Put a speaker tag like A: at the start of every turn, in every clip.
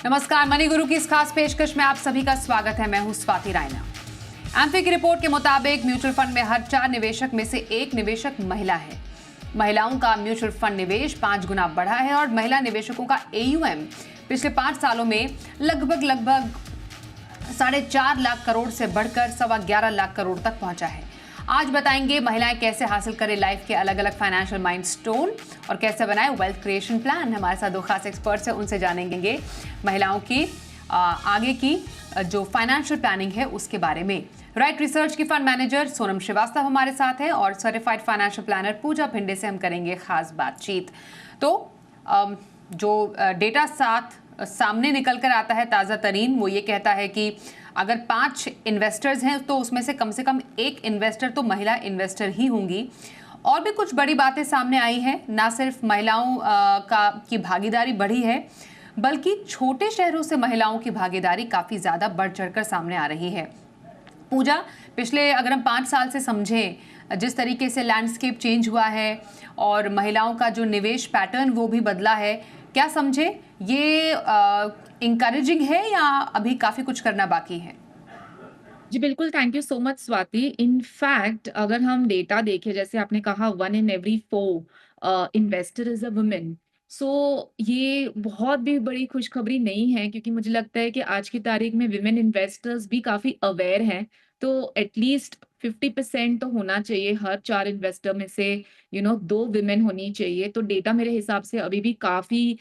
A: नमस्कार, मनी गुरु की इस खास पेशकश में आप सभी का स्वागत है। मैं हूं स्वाति रायना। एमफी की रिपोर्ट के मुताबिक म्यूचुअल फंड में हर 4 निवेशक में से एक निवेशक महिला है। महिलाओं का म्यूचुअल फंड निवेश 5 गुना बढ़ा है और महिला निवेशकों का AUM पिछले 5 सालों में लगभग 4.5 लाख करोड़ से बढ़कर 11.25 लाख करोड़ तक पहुंचा है। आज बताएंगे महिलाएं कैसे हासिल करें लाइफ के अलग अलग फाइनेंशियल माइलस्टोन और कैसे बनाए वेल्थ क्रिएशन प्लान। हमारे साथ 2 खास एक्सपर्ट्स हैं, उनसे जानेंगे महिलाओं की आगे की जो फाइनेंशियल प्लानिंग है उसके बारे में। राइट रिसर्च की फंड मैनेजर सोनम श्रीवास्तव हमारे साथ है और सर्टिफाइड फाइनेंशियल प्लानर पूजा भिंडे से हम करेंगे खास बातचीत। तो जो डेटा सामने निकल कर आता है ताज़ा तरीन, वो ये कहता है कि अगर 5 इन्वेस्टर्स हैं तो उसमें से कम 1 इन्वेस्टर तो महिला इन्वेस्टर ही होंगी। और भी कुछ बड़ी बातें सामने आई हैं, ना सिर्फ महिलाओं की भागीदारी बढ़ी है, बल्कि छोटे शहरों से महिलाओं की भागीदारी काफ़ी ज़्यादा बढ़ चढ़कर सामने आ रही है। पूजा, पिछले अगर हम 5 साल से समझें जिस तरीके से लैंडस्केप चेंज हुआ है और महिलाओं का जो निवेश पैटर्न वो भी बदला है, क्या समझे ये इंकरेजिंग है या अभी काफी कुछ करना बाकी है?
B: जी बिल्कुल, thank you so much Swati. In fact अगर हम डेटा देखें, जैसे आपने कहा 1 in every 4 investor is a women. So ये बहुत भी बड़ी खुशखबरी नहीं है, क्योंकि मुझे लगता है कि आज की तारीख में विमेन इन्वेस्टर्स भी काफ़ी अवेयर हैं। तो एटलीस्ट 50% तो होना चाहिए, हर 4 इन्वेस्टर में से 2 विमेन होनी चाहिए। तो डेटा मेरे हिसाब से अभी भी काफ़ी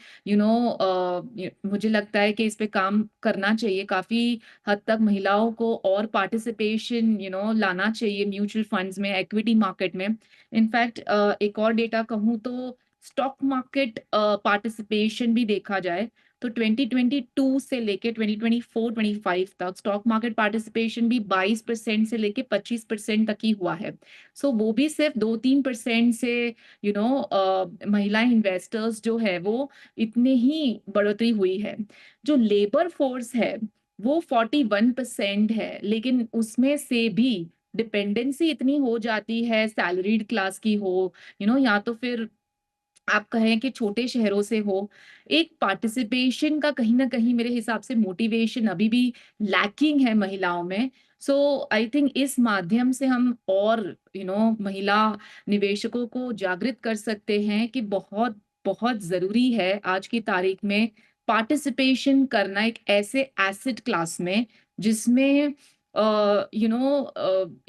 B: मुझे लगता है कि इस पे काम करना चाहिए। काफ़ी हद तक महिलाओं को और पार्टिसिपेशन लाना चाहिए म्यूचुअल फंड्स में, इक्विटी मार्केट में। इनफैक्ट एक और डेटा कहूँ तो स्टॉक मार्केट पार्टिसिपेशन भी देखा जाए तो 2022 से लेके 2024-25 तक स्टॉक मार्केट पार्टिसिपेशन भी 22% से लेके 25% तक ही हुआ है। सो वो भी सिर्फ 2-3% से महिला इन्वेस्टर्स जो है वो इतने ही बढ़ोतरी हुई है। जो लेबर फोर्स है वो 41% है, लेकिन उसमें से भी डिपेंडेंसी इतनी हो जाती है सैलरीड क्लास की हो, या तो फिर आप कहें कि छोटे शहरों से हो। एक पार्टिसिपेशन का कहीं ना कहीं मेरे हिसाब से मोटिवेशन अभी भी लैकिंग है महिलाओं में। सो आई थिंक इस माध्यम से हम और महिला निवेशकों को जागृत कर सकते हैं कि बहुत बहुत जरूरी है आज की तारीख में पार्टिसिपेशन करना एक ऐसे एसेट क्लास में जिसमें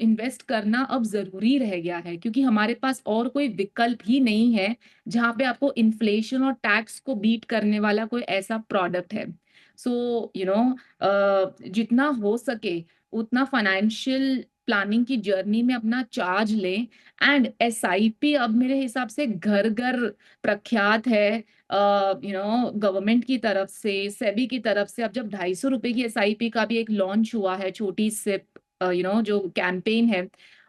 B: इन्वेस्ट करना अब जरूरी रह गया है, क्योंकि हमारे पास और कोई विकल्प ही नहीं है जहाँ पे आपको इन्फ्लेशन और टैक्स को बीट करने वाला कोई ऐसा प्रोडक्ट है। सो जितना हो सके उतना फाइनेंशियल प्लानिंग की जर्नी में अपना चार्ज लें। एंड SIP अब मेरे हिसाब से घर घर प्रख्यात है। गवर्नमेंट की तरफ से, सेबी की तरफ से अब जब 250 रुपए की SIP का भी एक लॉन्च हुआ है, छोटी से जो कैंपेन है,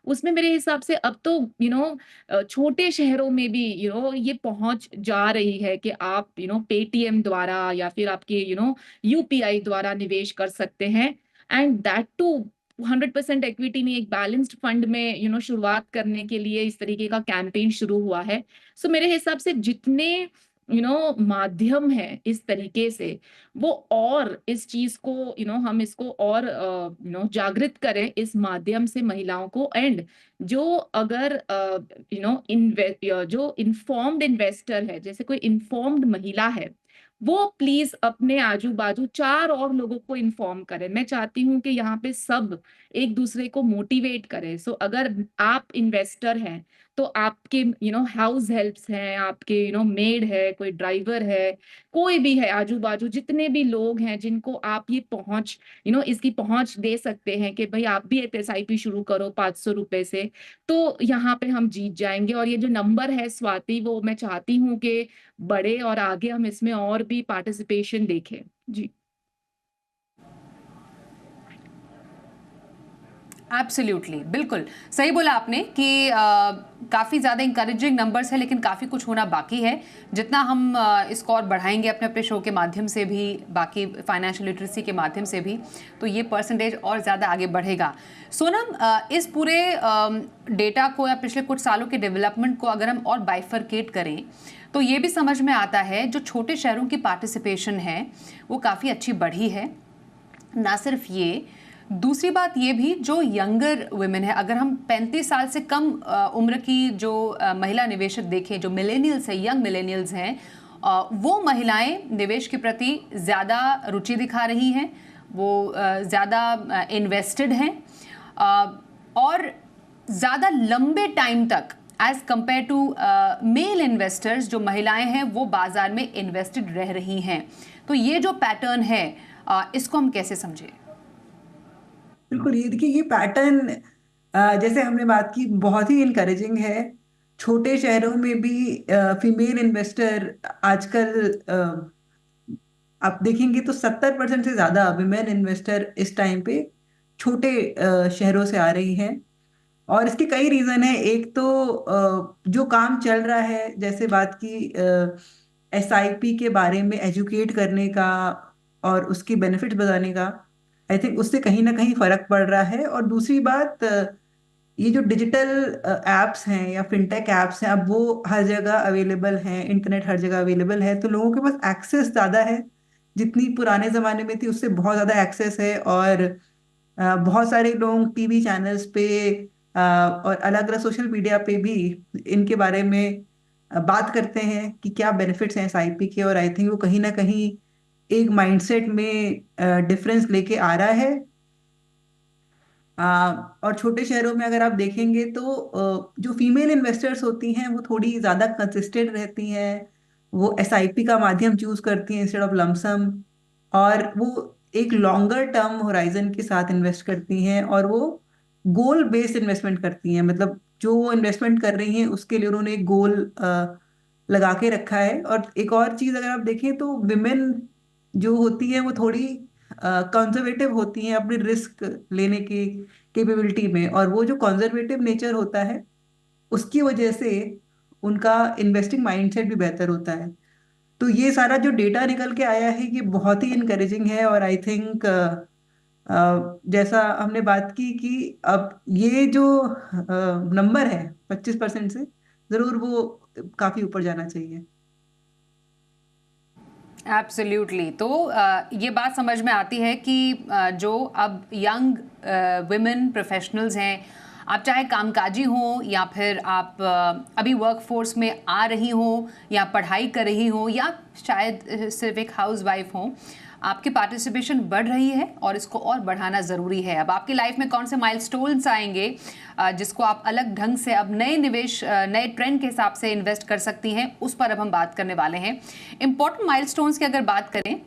B: उसमें मेरे हिसाब से अब तो छोटे शहरों में भी ये पहुंच जा रही है कि आप पेटीएम द्वारा या फिर आपके UPI द्वारा निवेश कर सकते हैं। एंड दैट टू 100% इक्विटी में, एक बैलेंस्ड फंड में शुरुआत करने के लिए इस तरीके का कैंपेन शुरू हुआ है। सो मेरे हिसाब से जितने माध्यम है इस तरीके से, वो और इस चीज को हम इसको और जागृत करें इस माध्यम से महिलाओं को। एंड जो अगर जो इन्फॉर्म्ड इन्वेस्टर है, जैसे कोई इन्फॉर्म्ड महिला है, वो प्लीज अपने आजू बाजू 4 और लोगों को इन्फॉर्म करें। मैं चाहती हूँ कि यहाँ पे सब एक दूसरे को मोटिवेट करें। सो अगर आप इन्वेस्टर हैं तो आपके हाउस हेल्प्स हैं, आपके मेड है, कोई ड्राइवर है, कोई भी है, आजू बाजू जितने भी लोग हैं जिनको आप ये पहुंच इसकी पहुंच दे सकते हैं कि भाई आप भी एक SIP शुरू करो 500 रुपए से, तो यहाँ पे हम जीत जाएंगे। और ये जो नंबर है स्वाति, वो मैं चाहती हूँ कि बढ़े और आगे हम इसमें और भी पार्टिसिपेशन देखें। जी।
A: एब्सोल्युटली, बिल्कुल सही बोला आपने कि काफ़ी ज़्यादा इंकरेजिंग नंबर्स है, लेकिन काफ़ी कुछ होना बाकी है। जितना हम इसको और बढ़ाएंगे अपने अपने शो के माध्यम से भी, बाकी फाइनेंशियल लिटरेसी के माध्यम से भी, तो ये परसेंटेज और ज़्यादा आगे बढ़ेगा। सोनम, इस पूरे डेटा को या पिछले कुछ सालों के डेवलपमेंट को अगर हम और बाइफरकेट करें, तो ये भी समझ में आता है जो छोटे शहरों की पार्टिसिपेशन है वो काफ़ी अच्छी बढ़ी है। ना सिर्फ ये, दूसरी बात ये भी, जो यंगर वुमेन है, अगर हम 35 साल से कम उम्र की जो महिला निवेशक देखें, जो मिलेनियल्स है, यंग मिलेनियल्स हैं, वो महिलाएं निवेश के प्रति ज़्यादा रुचि दिखा रही हैं, वो ज़्यादा इन्वेस्टेड हैं, और ज़्यादा लंबे टाइम तक as compare to male investors, जो महिलाएं हैं वो बाजार में इन्वेस्टेड रह रही हैं। तो ये जो पैटर्न है, इसको हम कैसे समझें?
C: बिल्कुल, ये देखिए, ये पैटर्न जैसे हमने बात की बहुत ही इनकरेजिंग है। छोटे शहरों में भी फीमेल इन्वेस्टर आजकल आप देखेंगे तो 70% से ज्यादा विमेन इन्वेस्टर इस टाइम पे छोटे शहरों से आ रही हैं। और इसके कई रीजन है। एक तो जो काम चल रहा है, जैसे बात की एसआईपी के बारे में एजुकेट करने का और उसकी बेनिफिट्स बताने का, आई थिंक उससे कहीं ना कहीं फर्क पड़ रहा है। और दूसरी बात, ये जो डिजिटल एप्स हैं या फिनटेक एप्स हैं, अब वो हर जगह अवेलेबल हैं, इंटरनेट हर जगह अवेलेबल है, तो लोगों के पास एक्सेस ज़्यादा है। जितनी पुराने ज़माने में थी उससे बहुत ज़्यादा एक्सेस है। और बहुत सारे लोग टीवी चैनल्स पे और अलग अलग सोशल मीडिया पे भी इनके बारे में बात करते हैं कि क्या बेनिफिट्स हैं एसआईपी के। और आई थिंक वो कहीं ना कहीं एक माइंडसेट में डिफरेंस लेके आ रहा है। और छोटे शहरों में अगर आप देखेंगे तो जो फीमेल इन्वेस्टर्स होती हैं वो थोड़ी ज़्यादा कंसिस्टेंट रहती हैं। वो एसआईपी का माध्यम चूज करती हैं इंस्टेड ऑफ लमसम। और वो एक लॉन्गर टर्म होराइजन के साथ इन्वेस्ट करती हैं, और वो गोल बेस्ड इन्वेस्टमेंट करती हैं। मतलब जो वो इन्वेस्टमेंट कर रही हैं उसके लिए उन्होंने एक गोल लगा के रखा है। और एक और चीज़ अगर आप देखें तो विमेन जो होती है वो थोड़ी कंजर्वेटिव होती हैं अपनी रिस्क लेने की कैपेबिलिटी में। और वो जो कंजर्वेटिव नेचर होता है उसकी वजह से उनका इन्वेस्टिंग माइंडसेट भी बेहतर होता है। तो ये सारा जो डेटा निकल के आया है ये बहुत ही इनकरेजिंग है। और आई थिंक जैसा हमने बात की कि अब ये जो नंबर है 25% से, जरूर वो काफी ऊपर जाना चाहिए।
A: एब्सोल्युटली। तो ये बात समझ में आती है कि जो अब यंग वुमेन प्रोफेशनल्स हैं, आप चाहे कामकाजी हो या फिर आप अभी वर्कफोर्स में आ रही हो या पढ़ाई कर रही हो या शायद सिर्फ एक हाउस वाइफ हो, आपकी पार्टिसिपेशन बढ़ रही है और इसको और बढ़ाना ज़रूरी है। अब आपकी लाइफ में कौन से माइलस्टोन्स आएंगे जिसको आप अलग ढंग से अब नए निवेश, नए ट्रेंड के हिसाब से इन्वेस्ट कर सकती हैं, उस पर अब हम बात करने वाले हैं। इंपॉर्टेंट माइलस्टोन्स की अगर बात करें,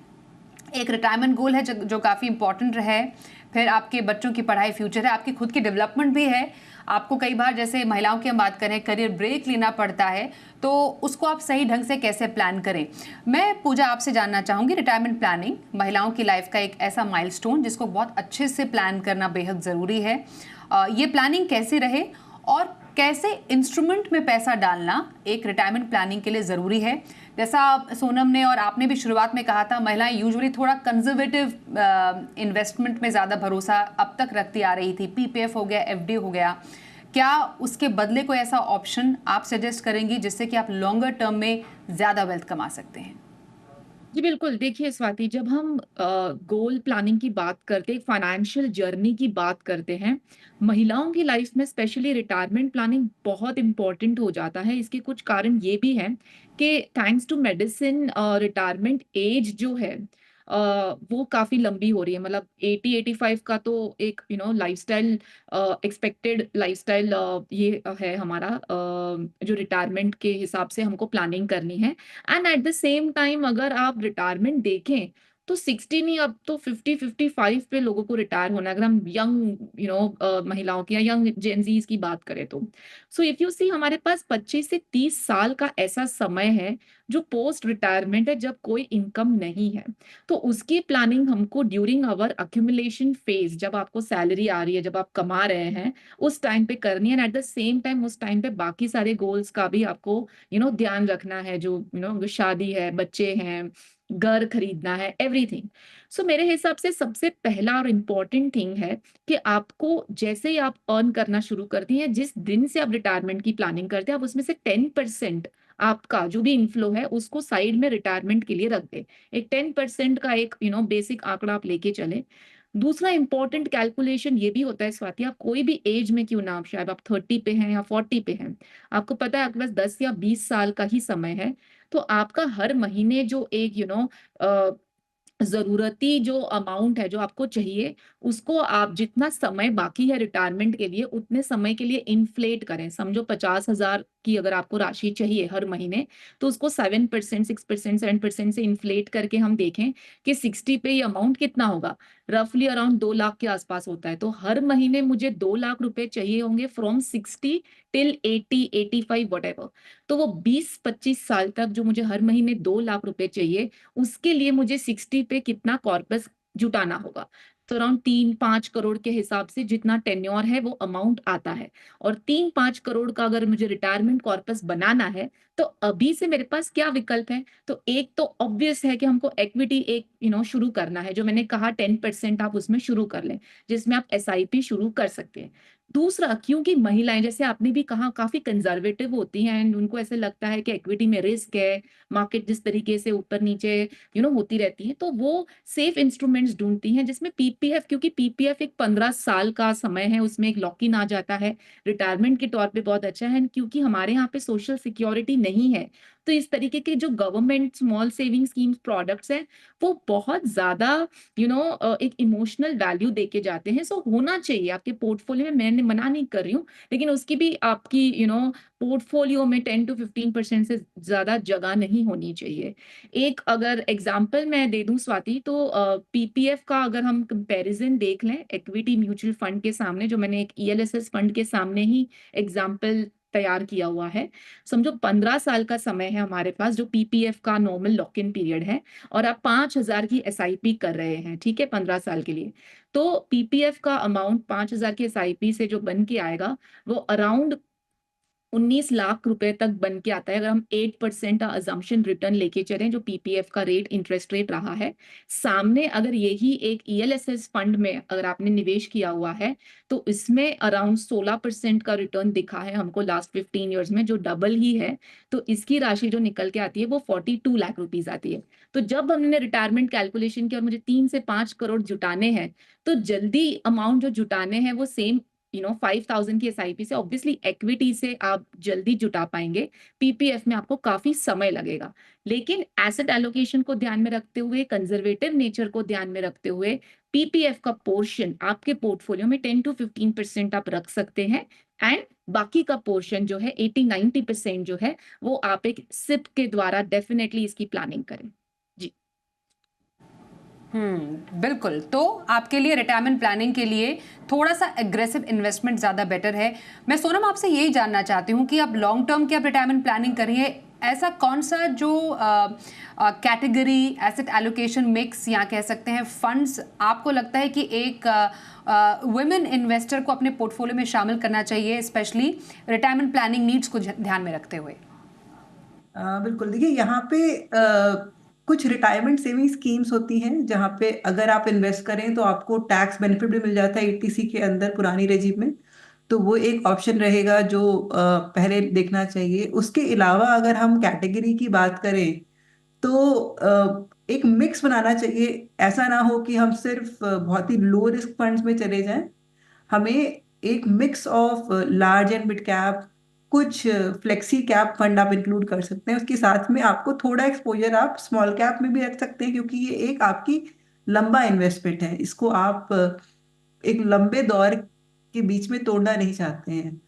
A: एक रिटायरमेंट गोल है जो काफ़ी इंपॉर्टेंट है, फिर आपके बच्चों की पढ़ाई, फ्यूचर है, आपकी खुद की डेवलपमेंट भी है। आपको कई बार, जैसे महिलाओं की हम बात करें, करियर ब्रेक लेना पड़ता है, तो उसको आप सही ढंग से कैसे प्लान करें। मैं पूजा आपसे जानना चाहूँगी, रिटायरमेंट प्लानिंग महिलाओं की लाइफ का एक ऐसा माइलस्टोन जिसको बहुत अच्छे से प्लान करना बेहद ज़रूरी है। ये प्लानिंग कैसी रहे और कैसे इंस्ट्रूमेंट में पैसा डालना एक रिटायरमेंट प्लानिंग के लिए ज़रूरी है। जैसा सोनम ने और आपने भी शुरुआत में कहा था, महिलाएं यूजुअली थोड़ा कंजर्वेटिव इन्वेस्टमेंट में ज़्यादा भरोसा अब तक रखती आ रही थी। पीपीएफ हो गया, एफडी हो गया, क्या उसके बदले कोई ऐसा ऑप्शन आप सजेस्ट करेंगी जिससे कि आप लॉन्गर टर्म में ज़्यादा वेल्थ कमा सकते हैं?
B: जी बिल्कुल, देखिए स्वाति, जब हम गोल प्लानिंग की बात करते हैं, फाइनेंशियल जर्नी की बात करते हैं, महिलाओं की लाइफ में स्पेशली रिटायरमेंट प्लानिंग बहुत इंपॉर्टेंट हो जाता है। इसके कुछ कारण ये भी हैं कि thanks to medicine retirement age जो है वो काफ़ी लंबी हो रही है। मतलब 80-85 का तो एक लाइफस्टाइल, एक्सपेक्टेड लाइफस्टाइल ये है हमारा, जो रिटायरमेंट के हिसाब से हमको प्लानिंग करनी है। And at the same time अगर आप रिटायरमेंट देखें तो 60 नहीं, अब तो 50-55 पे लोगों को रिटायर होना है, अगर हम यंग महिलाओं की या यंग जेनजीज की बात करें तो। सो इफ यू सी, हमारे पास 25 से 30 साल का ऐसा समय है जो पोस्ट रिटायरमेंट है, जब कोई इनकम नहीं है, तो उसकी प्लानिंग हमको ड्यूरिंग आवर अक्यूमुलेशन फेज, जब आपको सैलरी आ रही है, जब आप कमा रहे हैं, उस टाइम पे करनी है। एट द सेम टाइम उस टाइम पे बाकी सारे गोल्स का भी आपको ध्यान रखना है, जो शादी है, बच्चे हैं, घर खरीदना है, एवरीथिंग। सो मेरे हिसाब से सबसे पहला और इम्पोर्टेंट थिंग है कि आपको जैसे ही आप अर्न करना शुरू करती हैं, जिस दिन से आप रिटायरमेंट की प्लानिंग करते हैं, आप उसमें से 10% आपका जो भी इनफ्लो है उसको साइड में रिटायरमेंट के लिए रख दे। एक 10% का एक बेसिक आंकड़ा आप लेके चले। दूसरा इंपॉर्टेंट कैलकुलेशन ये भी होता है स्वाति, आप कोई भी एज में क्यों ना, आप शायद आप 30 पे हैं या 40 पे हैं, आपको पता है आपके पास 10 या 20 साल का ही समय है। तो आपका हर महीने जो एक जरूरती जो अमाउंट है जो आपको चाहिए, उसको आप जितना समय बाकी है रिटायरमेंट के लिए, उतने समय के लिए इन्फ्लेट करें। समझो 50,000 की अगर आपको राशि चाहिए हर महीने, तो उसको 7%, 6%, 7% से इन्फ्लेट करके हम देखें कि 60 पे ये अमाउंट कितना होगा। रफली अराउंड 2 लाख के आसपास होता है। तो हर महीने मुझे 2 लाख रुपए चाहिए होंगे फ्रॉम 60 टिल 80, 85 वट एवर। तो वो 20-25 साल तक जो मुझे हर महीने 2 लाख रुपए चाहिए, उसके लिए मुझे 60 पे कितना कॉर्पस जुटाना होगा। तो अराउंड 3-5 करोड़ के हिसाब से जितना टेन्योर है वो अमाउंट आता है। और 3-5 करोड़ का अगर मुझे रिटायरमेंट कॉर्पस बनाना है, तो अभी से मेरे पास क्या विकल्प है? तो एक तो ऑब्वियस है कि हमको इक्विटी एक शुरू करना है, जो मैंने कहा 10% आप उसमें शुरू कर लें, जिसमें आप एसआईपी शुरू कर सकते हैं। दूसरा, क्योंकि महिलाएं जैसे आपने भी कहा काफी कंजर्वेटिव होती हैं एंड उनको ऐसे लगता है कि इक्विटी में रिस्क है, मार्केट जिस तरीके से ऊपर नीचे होती रहती है, तो वो सेफ इंस्ट्रूमेंट्स ढूंढती हैं जिसमें पीपीएफ, क्योंकि पीपीएफ एक 15 साल का समय है, उसमें एक लॉक इन आ जाता है, रिटायरमेंट के तौर पे बहुत अच्छा है। क्योंकि हमारे यहाँ पे सोशल सिक्योरिटी नहीं है, तो इस तरीके के जो government small saving schemes products हैं, वो बहुत ज्यादा एक इमोशनल वैल्यू देके जाते हैं। सो होना चाहिए आपके पोर्टफोलियो में, मैंने मना नहीं कर रही हूँ, लेकिन उसकी भी आपकी पोर्टफोलियो में 10-15% से ज्यादा जगह नहीं होनी चाहिए। एक अगर एग्जाम्पल मैं दे दूं स्वाति, तो पीपीएफ का अगर हम कंपैरिजन देख लें इक्विटी म्यूचुअल फंड के सामने, जो मैंने एक ईएलएसएस फंड के सामने ही एग्जाम्पल तैयार किया हुआ है। समझो 15 साल का समय है हमारे पास, जो पीपीएफ का नॉर्मल लॉक इन पीरियड है, और आप 5,000 की एसआईपी कर रहे हैं, ठीक है, 15 साल के लिए। तो पीपीएफ का अमाउंट 5,000 की एसआईपी से जो बन के आएगा, वो अराउंड 19 लाख रुपए तक बन के आता है, अगर हम 8% का अजम्पशन रिटर्न लेके चलें, जो पीपीएफ का रेट, इंटरेस्ट रेट रहा है। सामने अगर यही एक ईएलएसएस फंड में अगर आपने निवेश किया हुआ है, तो इसमें अराउंड 16% का रिटर्न दिखा है हमको लास्ट 15 ईयर्स में, जो डबल ही है। तो इसकी राशि जो निकल के आती है वो 42 लाख रुपीज आती है। तो जब हमने रिटायरमेंट कैलकुलेशन किया और मुझे 3 से 5 करोड़ जुटाने हैं, तो जल्दी अमाउंट जो जुटाने हैं वो सेम 5,000 की एसआईपी से, ऑब्वियसली इक्विटी से आप जल्दी जुटा पाएंगे, पीपीएफ में आपको काफी समय लगेगा। लेकिन एसेट एलोकेशन को ध्यान में रखते हुए, कंजर्वेटिव नेचर को ध्यान में रखते हुए, पीपीएफ का पोर्शन आपके पोर्टफोलियो में 10-15% आप रख सकते हैं। एंड बाकी का पोर्शन जो है 80-90% जो है, वो आप एक सिप के द्वारा डेफिनेटली इसकी प्लानिंग करें। जी
A: बिल्कुल। तो आपके लिए रिटायरमेंट प्लानिंग के लिए थोड़ा सा एग्रेसिव इन्वेस्टमेंट ज़्यादा बेटर है। मैं सोनम आपसे यही जानना चाहती हूँ कि आप लॉन्ग टर्म की आप रिटायरमेंट प्लानिंग करिए, ऐसा कौन सा जो कैटेगरी, एसेट एलोकेशन मिक्स या कह सकते हैं फंड्स आपको लगता है कि एक वुमेन इन्वेस्टर को अपने पोर्टफोलियो में शामिल करना चाहिए, स्पेशली रिटायरमेंट प्लानिंग नीड्स को ध्यान में रखते हुए?
C: बिल्कुल, देखिए यहाँ पे कुछ रिटायरमेंट सेविंग स्कीम्स होती हैं जहाँ पे अगर आप इन्वेस्ट करें तो आपको टैक्स बेनिफिट भी मिल जाता है ईटीसी के अंदर, पुरानी रेजिम में। तो वो एक ऑप्शन रहेगा जो पहले देखना चाहिए। उसके अलावा अगर हम कैटेगरी की बात करें तो एक मिक्स बनाना चाहिए। ऐसा ना हो कि हम सिर्फ बहुत ही लो रिस्क फंड्स में चले जाएं। हमें एक mix of large and mid cap, कुछ फ्लेक्सी कैप फंड आप इंक्लूड कर सकते हैं। उसके साथ में आपको थोड़ा एक्सपोजर आप स्मॉल कैप में भी रख सकते हैं, क्योंकि ये एक आपकी लंबा इन्वेस्टमेंट है। इसको आप एक लंबे दौर के बीच में तोड़ना नहीं चाहते हैं।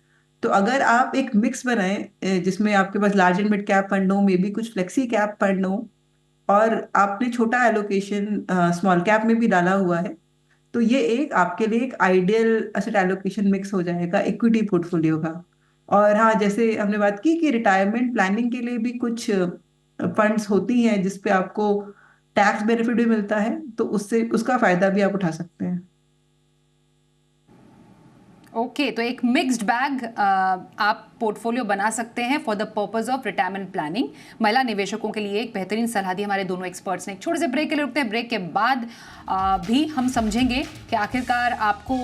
C: तो अगर आप एक मिक्स बनाएं जिसमें आपके पास large and mid cap fund हो, मे बी कुछ फ्लेक्सी कैप फंड हो, और आपने छोटा एलोकेशन स्मॉल कैप में भी डाला हुआ है, तो ये एक आपके लिए एक आइडियल एसेट एलोकेशन मिक्स हो जाएगा इक्विटी पोर्टफोलियो का। और हाँ, जैसे हमने बात की कि रिटायरमेंट प्लानिंग के लिए भी कुछ फंड्स होती हैं जिसपे आपको टैक्स बेनिफिट भी मिलता है, तो उससे उसका फायदा भी आप उठा सकते हैं।
A: ओके, तो एक मिक्स्ड बैग आप पोर्टफोलियो बना सकते हैं for the purpose of retirement planning. महिला निवेशकों के लिए एक बेहतरीन सलाह दी हमारे दोनों एक्सपर्ट्स ने। एक छोटे से ब्रेक के लिए रुकते हैं, ब्रेक के बाद भी हम समझेंगे कि आखिरकार आपको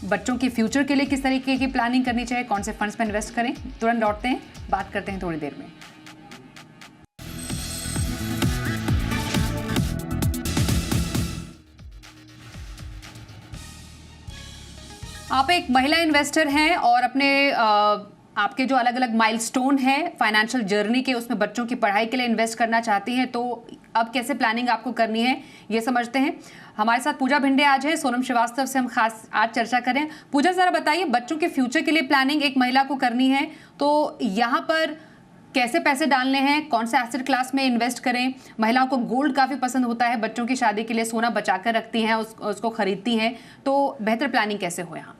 A: बच्चों के फ्यूचर के लिए किस तरीके की प्लानिंग करनी चाहिए, कौन से फंड्स में इन्वेस्ट करें। तुरंत लौटते हैं, बात करते हैं थोड़ी देर में। आप एक महिला इन्वेस्टर हैं और अपने आपके जो अलग अलग माइलस्टोन हैं फाइनेंशियल जर्नी के, उसमें बच्चों की पढ़ाई के लिए इन्वेस्ट करना चाहती हैं, तो अब कैसे प्लानिंग आपको करनी है ये समझते हैं। हमारे साथ पूजा भिंडे आज है, सोनम श्रीवास्तव से हम खास आज चर्चा करें। पूजा, जरा बताइए, बच्चों के फ्यूचर के लिए प्लानिंग एक महिला को करनी है तो यहाँ पर कैसे पैसे डालने हैं, कौन से एसेट क्लास में इन्वेस्ट करें। महिलाओं को गोल्ड काफ़ी पसंद होता है, बच्चों की शादी के लिए सोना बचा कर रखती हैं, उसको खरीदती हैं, तो बेहतर प्लानिंग कैसे हो यहाँ?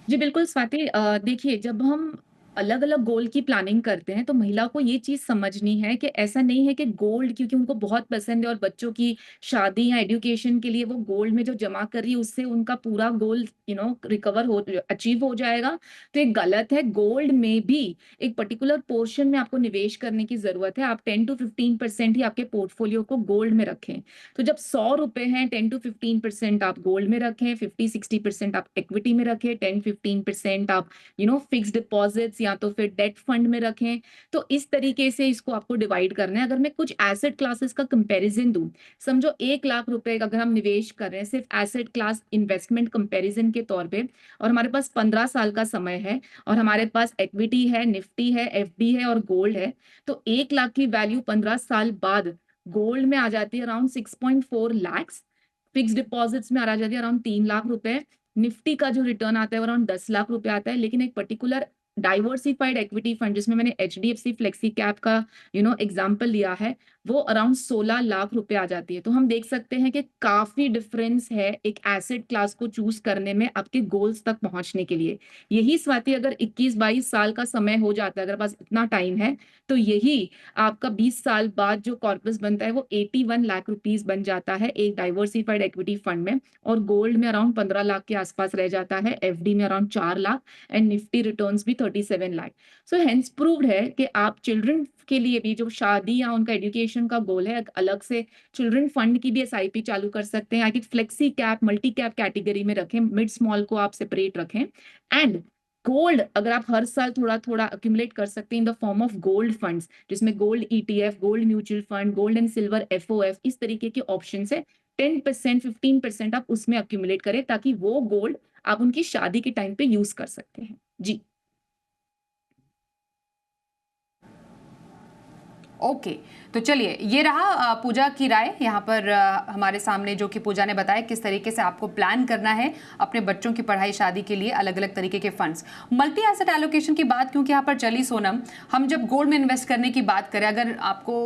B: जी बिल्कुल स्वाति, देखिए जब हम अलग अलग गोल की प्लानिंग करते हैं तो महिला को ये चीज समझनी है कि ऐसा नहीं है कि गोल्ड क्योंकि उनको बहुत पसंद है और बच्चों की शादी या एजुकेशन के लिए वो गोल्ड में जो जमा कर रही है उससे उनका पूरा गोल रिकवर हो अचीव हो जाएगा। तो ये गलत है। गोल्ड में भी एक पर्टिकुलर पोर्शन में आपको निवेश करने की जरूरत है। आप 10 to 15% ही आपके पोर्टफोलियो को गोल्ड में रखें। तो जब 100 रुपए हैं, 10 to 15% आप गोल्ड में रखें, 50-60% आप इक्विटी में रखें, 10-15% आप फिक्स डिपॉजिट्स या तो फिर डेट फंड में रखें। तो इस तरीके से इसको आपको डिवाइड करना है। अगर मैं कुछ एसेट क्लासेस का कंपैरिजन दूं, समझो 1 लाख रुपए अगर हम निवेश कर रहे हैं सिर्फ एसेट क्लास इन्वेस्टमेंट कंपैरिजन के तौर पे, और हमारे पास 15 साल का समय है और हमारे पास इक्विटी है, निफ्टी है, एफडी है और गोल्ड है, तो 1 लाख की वैल्यू 15 साल बाद गोल्ड में आ जाती है अराउंड 6.4 लाख, फिक्स डिपॉजिट्स में आ जाती है अराउंड 3 लाख रुपए, निफ्टी का जो रिटर्न आता है अराउंड 10 लाख रुपए आता है। लेकिन एक पर्टिकुलर डाइवर्सिफाइड इक्विटी फंड जिसमें मैंने एचडीएफसी फ्लेक्सी कैप का एग्जांपल लिया है, वो अराउंड 16 लाख रुपए आ जाती है। तो हम देख सकते हैं कि काफी डिफरेंस है एक एसेट क्लास को चूज करने में आपके गोल्स तक पहुंचने के लिए। यही स्वाति अगर 21-22 साल का समय हो जाता है, अगर पास इतना टाइम है, तो यही आपका 20 साल बाद जो कॉर्पस बनता है वो 81 लाख रुपीस बन जाता है एक डाइवर्सिफाइड इक्विटी फंड में, और गोल्ड में अराउंड 15 लाख के आसपास रह जाता है, एफडी में around 4 lakh and Nifty returns भी 37 लाख। सो हेंस प्रूव्ड है कि आप चिल्ड्रन के लिए भी जो शादी या उनका एजुकेशन का गोल है, अलग से चिल्ड्रन फंड की भी एसआईपी चालू कर सकते हैं। I think flexi cap multi cap category में रखें, मिड स्मॉल को आप सेपरेट रखें। एंड गोल्ड अगर आप हर साल थोड़ा थोड़ा अक्यूमुलेट कर सकते हैं in the form of gold funds, जिसमें gold ETF, gold mutual fund, gold and silver FOF, इस तरीके के ऑप्शन है। 10% 15% आप उसमें अक्यूमुलेट करें ताकि वो गोल्ड आप उनकी शादी के टाइम पे यूज कर सकते हैं। जी
A: ओके, तो चलिए, ये रहा पूजा की राय यहाँ पर हमारे सामने, जो कि पूजा ने बताया किस तरीके से आपको प्लान करना है अपने बच्चों की पढ़ाई शादी के लिए अलग अलग तरीके के फंड्स। मल्टी एसेट एलोकेशन की बात क्योंकि यहाँ पर चली सोनम, हम जब गोल्ड में इन्वेस्ट करने की बात करें, अगर आपको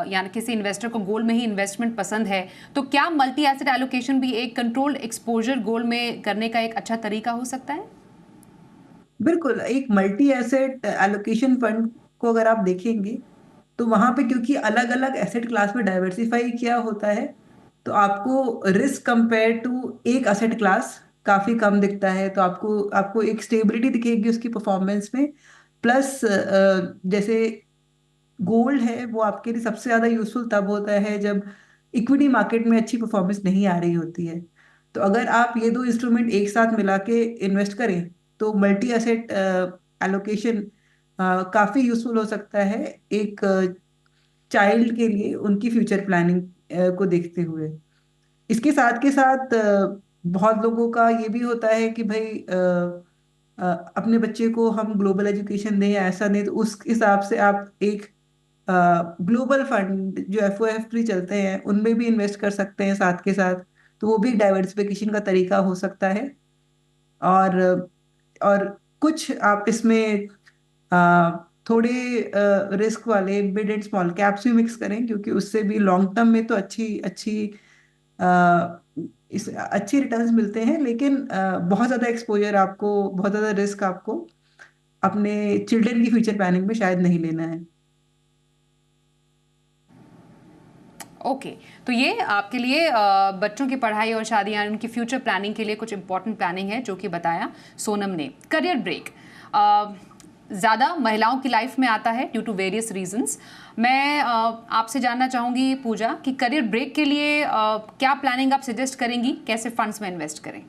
A: यानी किसी इन्वेस्टर को गोल्ड में ही इन्वेस्टमेंट पसंद है, तो क्या मल्टी एसेट एलोकेशन भी एक कंट्रोल्ड एक्सपोजर गोल्ड में करने का एक अच्छा तरीका हो सकता है?
C: बिल्कुल, एक मल्टी एसेट एलोकेशन फंड को अगर आप देखेंगे तो वहां पे क्योंकि अलग अलग एसेट क्लास में डाइवर्सिफाई किया होता है, तो आपको रिस्क कंपेयर टू एक एसेट क्लास काफी कम दिखता है। तो आपको आपको एक स्टेबिलिटी दिखेगी उसकी परफॉर्मेंस में। प्लस जैसे गोल्ड है वो आपके लिए सबसे ज्यादा यूजफुल तब होता है जब इक्विटी मार्केट में अच्छी परफॉर्मेंस नहीं आ रही होती है। तो अगर आप ये दो इंस्ट्रूमेंट एक साथ मिला के इन्वेस्ट करें तो मल्टी एसेट एलोकेशन काफी यूजफुल हो सकता है एक चाइल्ड के लिए, उनकी फ्यूचर प्लानिंग को देखते हुए। इसके साथ के साथ बहुत लोगों का ये भी होता है कि भाई अपने बच्चे को हम ग्लोबल एजुकेशन दें या ऐसा दें, तो उस हिसाब से आप एक ग्लोबल फंड जो एफओएफ भी चलते हैं उनमें भी इन्वेस्ट कर सकते हैं साथ के साथ। तो वो भी डाइवर्सिफिकेशन का तरीका हो सकता है। और और कुछ आप इसमें थोड़े रिस्क वाले मिड एंड स्मॉल कैप्स भी मिक्स करें, क्योंकि उससे भी लॉन्ग टर्म में तो अच्छी अच्छी अ, इस अच्छी रिटर्न्स मिलते हैं, लेकिन बहुत ज़्यादा एक्सपोजर आपको, बहुत ज़्यादा रिस्क आपको अपने चिल्ड्रन की फ्यूचर प्लानिंग में शायद नहीं लेना है।
A: ओके, तो ये आपके लिए बच्चों की पढ़ाई और शादियाँ, उनकी फ्यूचर प्लानिंग के लिए कुछ इंपॉर्टेंट प्लानिंग है जो कि बताया सोनम ने। करियर ब्रेक ज़्यादा महिलाओं की लाइफ में आता है ड्यू टू वेरियस रीजंस। मैं आपसे जानना चाहूँगी पूजा कि करियर ब्रेक के लिए क्या प्लानिंग आप सजेस्ट करेंगी, कैसे फंड्स में इन्वेस्ट करें?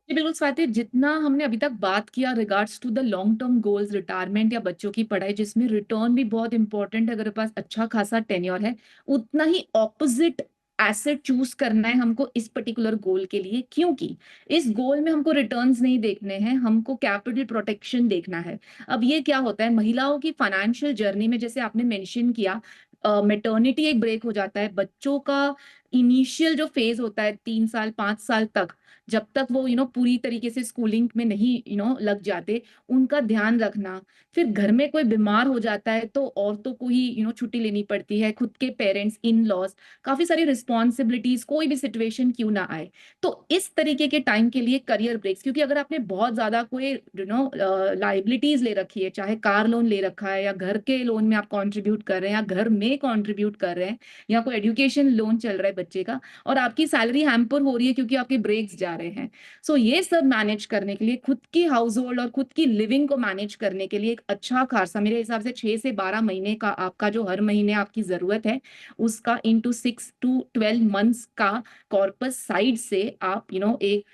B: जी बिल्कुल स्वाति, जितना हमने अभी तक बात किया regards to the long term goals, retirement या बच्चों की पढ़ाई जिसमें रिटर्न भी बहुत इंपॉर्टेंट है, अगर पास अच्छा खासा टेन्योर है, उतना ही ऑपोजिट एसेट चूज करना है हमको इस पर्टिकुलर गोल के लिए, क्योंकि इस गोल में हमको रिटर्न्स नहीं देखने हैं, हमको कैपिटल प्रोटेक्शन देखना है। अब ये क्या होता है महिलाओं की फाइनेंशियल जर्नी में, जैसे आपने मेंशन किया, मेटर्निटी एक ब्रेक हो जाता है, बच्चों का इनिशियल जो फेज होता है 3 साल 5 साल तक, जब तक वो पूरी तरीके से स्कूलिंग में नहीं लग जाते, उनका ध्यान रखना। फिर घर में कोई बीमार हो जाता है तो औरतों को ही छुट्टी लेनी पड़ती है, खुद के पेरेंट्स, इन लॉज, काफी सारी रिस्पॉन्सिबिलिटीज, कोई भी सिचुएशन क्यों ना आए। तो इस तरीके के टाइम के लिए करियर ब्रेक्स, क्योंकि अगर आपने बहुत ज्यादा कोई लाइबिलिटीज ले रखी है, चाहे कार लोन ले रखा है या घर के लोन में आप कॉन्ट्रीब्यूट कर रहे हैं या घर में कॉन्ट्रीब्यूट कर रहे हैं या कोई एजुकेशन लोन चल रहा है बच्चे का, और आपकी सैलरी हैम्पर हो रही है क्योंकि आपके ब्रेक्स जा रहे हैं, सो ये सब मैनेज करने के लिए, खुद की हाउस होल्ड और खुद की लिविंग को मैनेज करने के लिए एक अच्छा खासा, मेरे हिसाब से 6 से 12 महीने का आपका जो हर महीने आपकी जरूरत है उसका इंटू 6 to 12 मंथ्स का कॉर्पस साइड से आप एक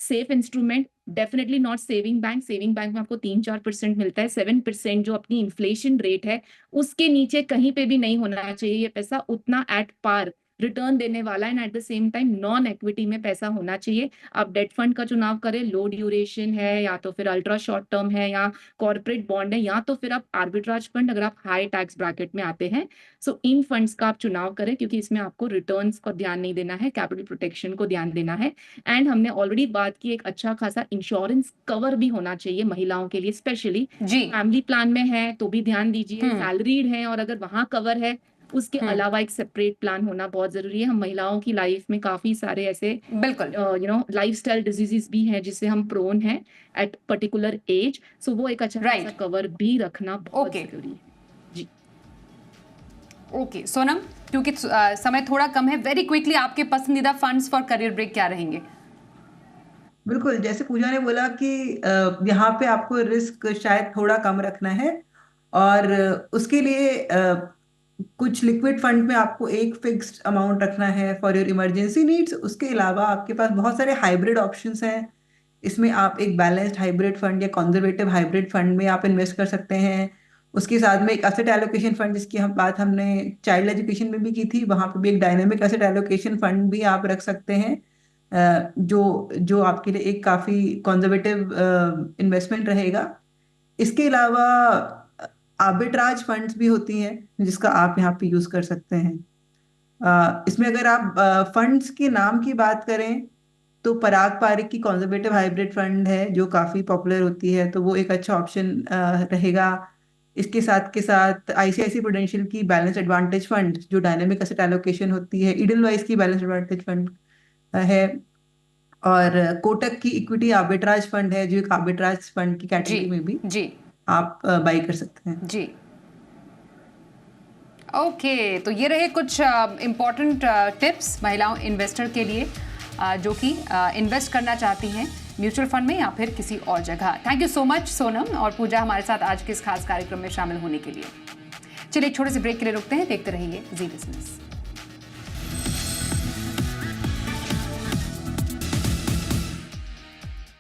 B: safe instrument, definitely not saving bank. Saving bank में आपको 3-4% मिलता है, 7% जो अपनी इन्फ्लेशन रेट है उसके नीचे कहीं पे भी नहीं होना चाहिए ये पैसा, उतना एट पार रिटर्न देने वाला है, and at the same time non equity में पैसा होना चाहिए। आप डेट फंड का चुनाव करें, लो ड्यूरेशन है या तो फिर अल्ट्रा शॉर्ट टर्म है या कॉर्पोरेट बॉन्ड है या तो फिर आप आर्बिट्राज फंड अगर आप हाई टैक्स ब्रैकेट में आते हैं, सो इन फंड्स का आप चुनाव करें, क्योंकि इसमें आपको रिटर्न्स को ध्यान नहीं देना है, कैपिटल प्रोटेक्शन को ध्यान देना है। एंड हमने ऑलरेडी बात की, एक अच्छा खासा इंश्योरेंस कवर भी होना चाहिए महिलाओं के लिए, स्पेशली
A: जी।
B: फैमिली प्लान में है तो भी ध्यान दीजिए, सैलरीड है और अगर वहां कवर है उसके अलावा एक सेपरेट प्लान होना बहुत जरूरी है। हम महिलाओं की लाइफ में काफी सारे ऐसे
A: बिल्कुल
B: लाइफस्टाइल डिजीजेस भी हैं जिससे हम प्रोन हैं एट पर्टिकुलर एज, सो वो एक अच्छा खासा कवर भी रखना बहुत जरूरी है। जी
A: ओके सोनम, क्योंकि समय थोड़ा कम है, वेरी क्विकली आपके पसंदीदा फंड्स फॉर करियर ब्रेक क्या रहेंगे?
C: बिल्कुल, जैसे पूजा ने बोला कि यहाँ पे आपको रिस्क शायद थोड़ा कम रखना है, और उसके लिए कुछ लिक्विड फंड में आपको एक फिक्स्ड अमाउंट रखना है फॉर योर इमरजेंसी नीड्स। उसके अलावा आपके पास बहुत सारे हाइब्रिड ऑप्शंस हैं, इसमें आप एक बैलेंस्ड हाइब्रिड फंड या कंजर्वेटिव हाइब्रिड फंड में आप इन्वेस्ट कर सकते हैं। उसके साथ में एक एसेट एलोकेशन फंड, जिसकी बात हमने चाइल्ड एजुकेशन में भी की थी, वहाँ पे भी एक डायनेमिक एसेट एलोकेशन फंड भी आप रख सकते हैं, जो जो आपके लिए एक काफ़ी कंजर्वेटिव इन्वेस्टमेंट रहेगा। इसके अलावा आर्बिट्राज फंड्स भी होती हैं जिसका आप यहाँ पे यूज़ कर सकते हैं। इसमें अगर आप फंड्स के नाम की बात करें तो पराग पारिक की कंजर्वेटिव हाइब्रिड फंड है जो काफ़ी पॉपुलर होती है, तो वो एक अच्छा ऑप्शन रहेगा। इसके साथ के साथ आईसीआईसी प्रूडेंशियल की बैलेंस एडवांटेज फंड जो डायनेमिक एसेट एलोकेशन होती है, इडलवाइज की बैलेंस एडवांटेज फंड है, और कोटक की इक्विटी आर्बिट्राज फंड है जो एक आर्बिट्राज फंड की कैटेगरी में भी
A: जी
C: आप बाई कर सकते हैं।
A: जी ओके, तो ये रहे कुछ इम्पॉर्टेंट टिप्स महिलाओं इन्वेस्टर के लिए जो कि इन्वेस्ट करना चाहती हैं म्यूचुअल फंड में या फिर किसी और जगह। Thank you so much Sonam और पूजा हमारे साथ आज के इस खास कार्यक्रम में शामिल होने के लिए। चलिए एक छोटे से ब्रेक के लिए रुकते हैं, देखते रहिए जी बिजनेस।